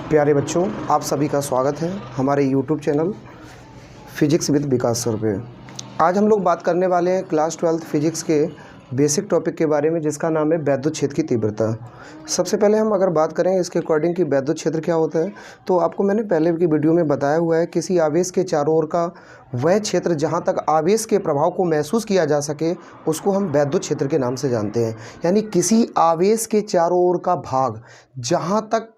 प्यारे बच्चों, आप सभी का स्वागत है हमारे YouTube channel physics with Vikas sir पे। आज हम लोग बात करने वाले हैं क्लास 12th फिजिक्स के बेसिक टॉपिक के बारे में, जिसका नाम है वैद्युत क्षेत्र की तीव्रता। सबसे पहले हम अगर बात करें इसके अकॉर्डिंग कि वैद्युत क्षेत्र क्या होता है, तो आपको मैंने पहले की वीडियो में बताया हुआ है, किसी आवेश के चारों ओर का वह क्षेत्र जहाँ तक आवेश के प्रभाव को महसूस किया जा सके उसको हम वैद्युत क्षेत्र के नाम से जानते हैं। यानी किसी आवेश के चारों ओर का भाग जहाँ तक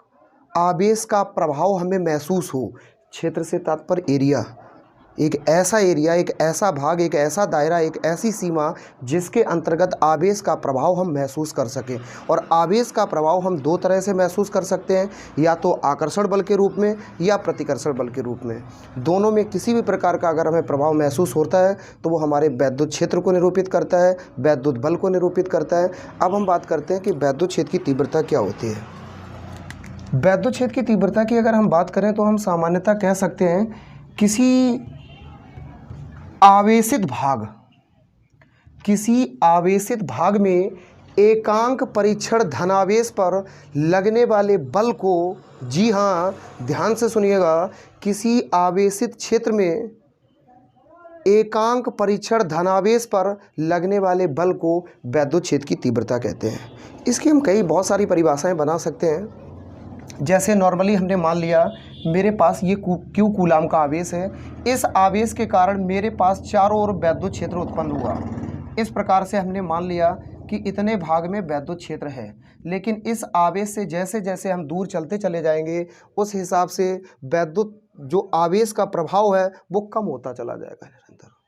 आवेश का प्रभाव हमें महसूस हो, क्षेत्र से तात्पर्य एरिया, एक ऐसा एरिया, एक ऐसा भाग, एक ऐसा दायरा, एक ऐसी सीमा जिसके अंतर्गत आवेश का प्रभाव हम महसूस कर सकें। और आवेश का प्रभाव हम दो तरह से महसूस कर सकते हैं, या तो आकर्षण बल के रूप में या प्रतिकर्षण बल के रूप में। दोनों में किसी भी प्रकार का अगर हमें प्रभाव महसूस होता है तो वो हमारे वैद्युत क्षेत्र को निरूपित करता है, वैद्युत बल को निरूपित करता है। अब हम बात करते हैं कि वैद्युत क्षेत्र की तीव्रता क्या होती है। वैद्युत क्षेत्र की तीव्रता की अगर हम बात करें तो हम सामान्यतः कह सकते हैं किसी आवेशित भाग में एकांक परीक्षण धनावेश पर लगने वाले बल को, जी हाँ ध्यान से सुनिएगा, किसी आवेशित क्षेत्र में एकांक परीक्षण धनावेश पर लगने वाले बल को वैद्युत क्षेत्र की तीव्रता कहते हैं। इसकी हम बहुत सारी परिभाषाएं बना सकते हैं। जैसे नॉर्मली हमने मान लिया मेरे पास ये क्यू कूलाम का आवेश है, इस आवेश के कारण मेरे पास चारों ओर वैद्युत क्षेत्र उत्पन्न हुआ। इस प्रकार से हमने मान लिया कि इतने भाग में वैद्युत क्षेत्र है, लेकिन इस आवेश से जैसे जैसे हम दूर चलते चले जाएंगे उस हिसाब से वैद्युत जो आवेश का प्रभाव है वो कम होता चला जाएगा निरंतर।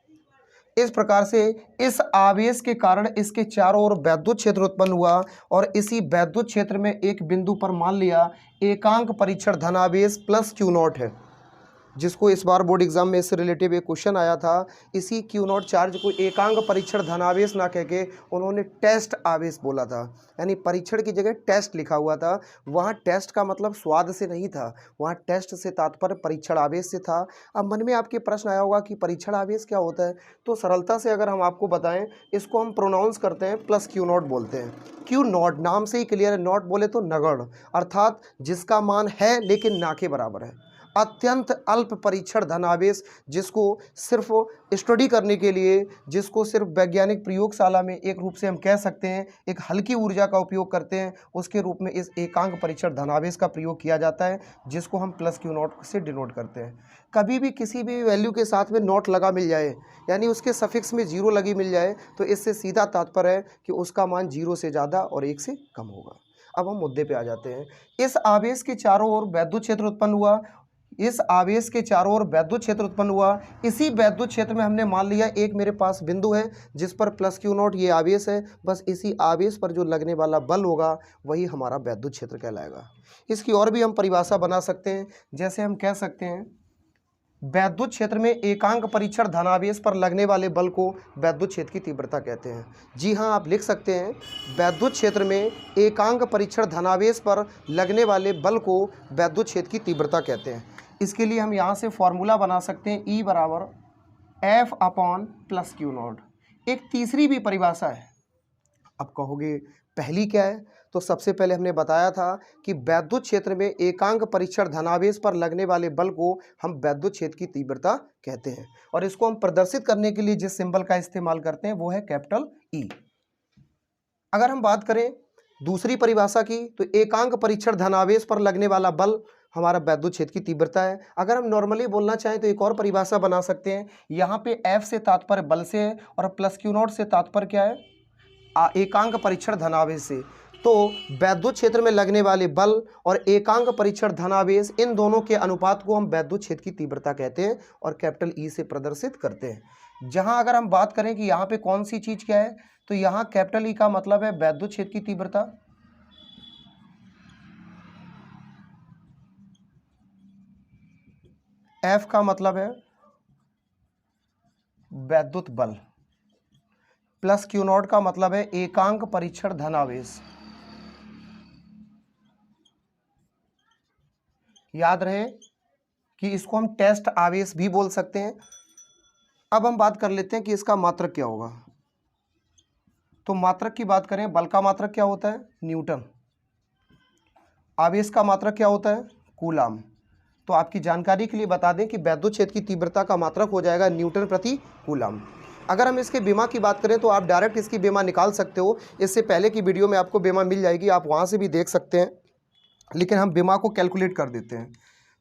इस प्रकार से इस आवेश के कारण इसके चारों ओर वैद्युत क्षेत्र उत्पन्न हुआ, और इसी वैद्युत क्षेत्र में एक बिंदु पर मान लिया एकांक परीक्षण धनावेश प्लस क्यू नॉट है, जिसको इस बार बोर्ड एग्जाम में इससे रिलेटिव एक क्वेश्चन आया था। इसी क्यू नॉट चार्ज को एकांक परीक्षण धनावेश ना कह के उन्होंने टेस्ट आवेश बोला था, यानी परीक्षण की जगह टेस्ट लिखा हुआ था। वहाँ टेस्ट का मतलब स्वाद से नहीं था, वहाँ टेस्ट से तात्पर्य परीक्षण आवेश से था। अब मन में आपके प्रश्न आया होगा कि परीक्षण आवेश क्या होता है, तो सरलता से अगर हम आपको बताएं, इसको हम प्रोनाउंस करते हैं प्लस क्यू नॉट बोलते हैं। क्यू नॉट नाम से ही क्लियर है, नॉट बोले तो नगण्य, अर्थात जिसका मान है लेकिन ना के बराबर है। अत्यंत अल्प परीक्षण धनावेश, जिसको सिर्फ स्टडी करने के लिए, जिसको सिर्फ वैज्ञानिक प्रयोगशाला में एक रूप से हम कह सकते हैं एक हल्की ऊर्जा का उपयोग करते हैं, उसके रूप में इस एकांक परीक्षण धनावेश का प्रयोग किया जाता है, जिसको हम प्लस क्यू नॉट से डिनोट करते हैं। कभी भी किसी भी वैल्यू के साथ में नॉट लगा मिल जाए, यानी उसके सफिक्स में जीरो लगी मिल जाए, तो इससे सीधा तात्पर्य है कि उसका मान जीरो से ज़्यादा और एक से कम होगा। अब हम मुद्दे पे आ जाते हैं। इस आवेश के चारों ओर वैद्युत क्षेत्र उत्पन्न हुआ, इस आवेश के चारों ओर वैद्युत क्षेत्र उत्पन्न हुआ। इसी वैद्युत क्षेत्र में हमने मान लिया एक मेरे पास बिंदु है जिस पर प्लस क्यू नॉट ये आवेश है, बस इसी आवेश पर जो लगने वाला बल होगा वही हमारा वैद्युत क्षेत्र कहलाएगा। इसकी और भी हम परिभाषा बना सकते हैं, जैसे हम कह सकते हैं वैद्युत क्षेत्र में एकांक परीक्षण धनावेश पर लगने वाले बल को वैद्युत क्षेत्र की तीव्रता कहते हैं। जी हाँ, आप लिख सकते हैं वैद्युत क्षेत्र में एकांक परीक्षण धनावेश पर लगने वाले बल को वैद्युत क्षेत्र की तीव्रता कहते हैं। इसके लिए हम यहाँ से फॉर्मूला बना सकते हैं E बराबर F upon plus Q not. एक तीसरी भी परिभाषा है। अब कहोगे पहली क्या है, तो सबसे पहले हमने बताया था कि वैद्युत क्षेत्र में एकांक परीक्षण धनावेश पर लगने वाले बल को हम वैद्युत क्षेत्र की तीव्रता कहते हैं, और इसको हम प्रदर्शित करने के लिए जिस सिंबल का इस्तेमाल करते हैं वो है कैपिटल E। अगर हम बात करें दूसरी परिभाषा की, तो एकांक परीक्षण धनावेश पर लगने वाला बल हमारा वैद्युत क्षेत्र की तीव्रता है। अगर हम नॉर्मली बोलना चाहें तो एक और परिभाषा बना सकते हैं। यहाँ पे F से तात्पर्य बल से है और प्लस क्यू नॉट से तात्पर्य क्या है, एकांक परीक्षण धनावेश से। तो वैद्युत क्षेत्र में लगने वाले बल और एकांक परीक्षण धनावेश, इन दोनों के अनुपात को हम वैद्युत क्षेत्र की तीव्रता कहते हैं और कैपिटल E से प्रदर्शित करते हैं। जहां अगर हम बात करें कि यहाँ पे कौन सी चीज क्या है, तो यहाँ कैपिटल E का मतलब है वैद्युत क्षेत्र की तीव्रता, F का मतलब है वैद्युत बल, प्लस क्यू नॉट का मतलब है एकांक परीक्षण धनावेश। याद रहे कि इसको हम टेस्ट आवेश भी बोल सकते हैं। अब हम बात कर लेते हैं कि इसका मात्रक क्या होगा। तो मात्रक की बात करें, बल का मात्रक क्या होता है, न्यूटन। आवेश का मात्रक क्या होता है, कूलाम। तो आपकी जानकारी के लिए बता दें कि वैद्युत क्षेत्र की तीव्रता का मात्रक हो जाएगा न्यूटन प्रति कूलाम। अगर हम इसके बीमा की बात करें तो आप डायरेक्ट इसकी बीमा निकाल सकते हो, इससे पहले की वीडियो में आपको बीमा मिल जाएगी, आप वहाँ से भी देख सकते हैं, लेकिन हम बीमा को कैलकुलेट कर देते हैं।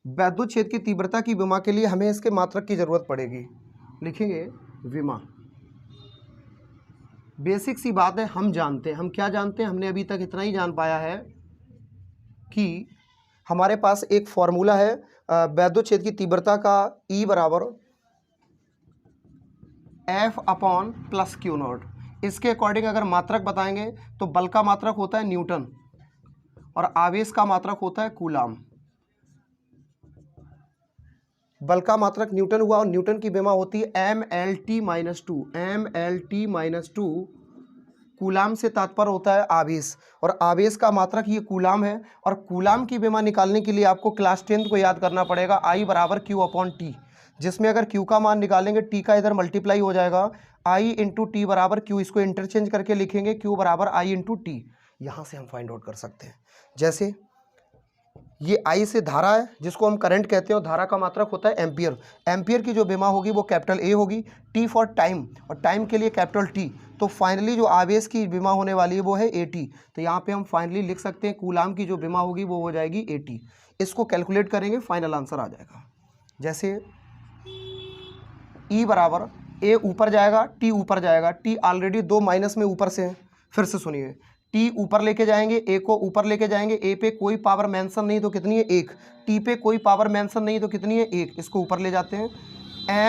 वैद्युत क्षेत्र की तीव्रता की बीमा के लिए हमें इसके मात्रक की ज़रूरत पड़ेगी। लिखेंगे विमा। बेसिक सी बात है, हम जानते हैं, हम क्या जानते हैं, हमने अभी तक इतना ही जान पाया है कि हमारे पास एक फॉर्मूला है वैद्युत क्षेत्र की तीव्रता का, E बराबर F upon plus Q not. इसके अकॉर्डिंग अगर मात्रक बताएंगे तो बल का मात्रक होता है न्यूटन और आवेश का मात्रक होता है कूलाम। बल का मात्रक न्यूटन हुआ और न्यूटन की विमा होती है mLt-2। mLt-2 कूलाम से तात्पर्य होता है आवेश, और आवेश का मात्रक ये कूलाम है। और कूलाम की विमा निकालने के लिए आपको क्लास 10 को याद करना पड़ेगा, I बराबर Q अपॉन टी, जिसमें अगर Q का मान निकालेंगे T का इधर मल्टीप्लाई हो जाएगा, I इंटू टी बराबर Q। इसको इंटरचेंज करके लिखेंगे Q बराबर I इंटू टी। यहाँ से हम फाइंड आउट कर सकते हैं। जैसे ये I से धारा है जिसको हम करंट कहते हैं, और धारा का मात्रक होता है एम्पियर। एम्पियर की जो विमा होगी वो कैपिटल A होगी। T फॉर टाइम, और टाइम के लिए कैपिटल T। तो फाइनली जो आवेश की विमा होने वाली है वो है AT। तो यहाँ पे हम फाइनली लिख सकते हैं कूलाम की जो विमा होगी वो हो जाएगी AT। इसको कैलकुलेट करेंगे, फाइनल आंसर आ जाएगा। जैसे E बराबर A ऊपर जाएगा, T ऊपर जाएगा। T ऑलरेडी 2 माइनस में ऊपर से है। फिर से सुनिए, T ऊपर लेके जाएंगे, A को ऊपर लेके जाएंगे। A पे कोई पावर मेंशन नहीं तो कितनी है 1। T पे कोई पावर मेंशन नहीं तो कितनी है 1। इसको ऊपर ले जाते हैं।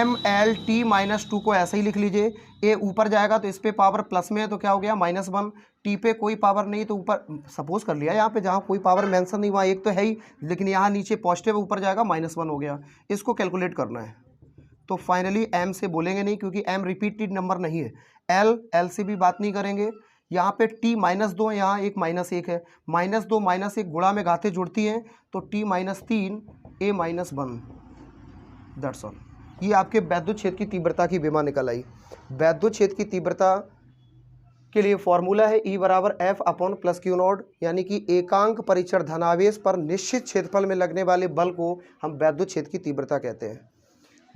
mLt-2 को ऐसे ही लिख लीजिए। A ऊपर जाएगा तो इस पे पावर प्लस में है तो क्या हो गया -1। T पे कोई पावर नहीं तो ऊपर सपोज कर लिया, यहाँ पे जहाँ कोई पावर मेंशन नहीं वहाँ 1 तो है ही, लेकिन यहाँ नीचे पॉजिटिव ऊपर जाएगा -1 हो गया। इसको कैलकुलेट करना है तो फाइनली M से बोलेंगे नहीं क्योंकि M रिपीटेड नंबर नहीं है। L से भी बात नहीं करेंगे। यहाँ पे T -2 है, यहाँ एक -1 है। -2 -1 गुणा में घातें जुड़ती हैं तो T -3 A -1। That's all. ये आपके वैद्युत क्षेत्र की तीव्रता की विमा निकल आई। वैद्युत क्षेत्र की तीव्रता के लिए फॉर्मूला है E बराबर F upon plus Q not, यानी कि एकांक परीक्षण धनावेश पर निश्चित क्षेत्रफल में लगने वाले बल को हम वैद्युत क्षेत्र की तीव्रता कहते हैं।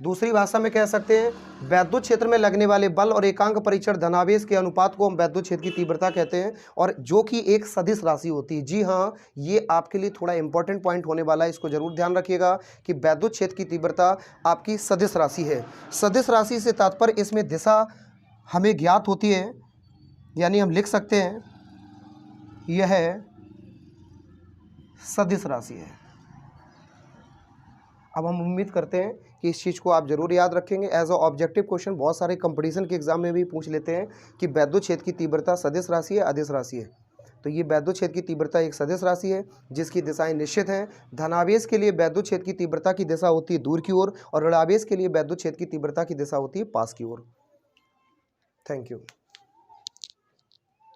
दूसरी भाषा में कह सकते हैं वैद्युत क्षेत्र में लगने वाले बल और एकांक परीक्षण धनावेश के अनुपात को हम वैद्युत क्षेत्र की तीव्रता कहते हैं, और जो कि एक सदिश राशि होती है। जी हाँ, ये आपके लिए थोड़ा इंपॉर्टेंट पॉइंट होने वाला है, इसको जरूर ध्यान रखिएगा कि वैद्युत क्षेत्र की तीव्रता आपकी सदिश राशि है। सदिश राशि से तात्पर्य इसमें दिशा हमें ज्ञात होती है, यानी हम लिख सकते हैं यह सदिश राशि है। अब हम उम्मीद करते हैं कि इस चीज़ को आप जरूर याद रखेंगे। एज अ ऑब्जेक्टिव क्वेश्चन बहुत सारे कंपटीशन के एग्जाम में भी पूछ लेते हैं कि वैद्युत क्षेत्र की तीव्रता सदिश राशि है अदिश राशि है। तो ये वैद्युत क्षेत्र की तीव्रता एक सदिश राशि है जिसकी दिशाएं निश्चित हैं। धनावेश के लिए वैद्युत क्षेत्र की तीव्रता की दिशा होती है दूर की ओर, और ऋणावेश के लिए वैद्युत क्षेत्र की तीव्रता की दिशा होती है पास की ओर। Thank you.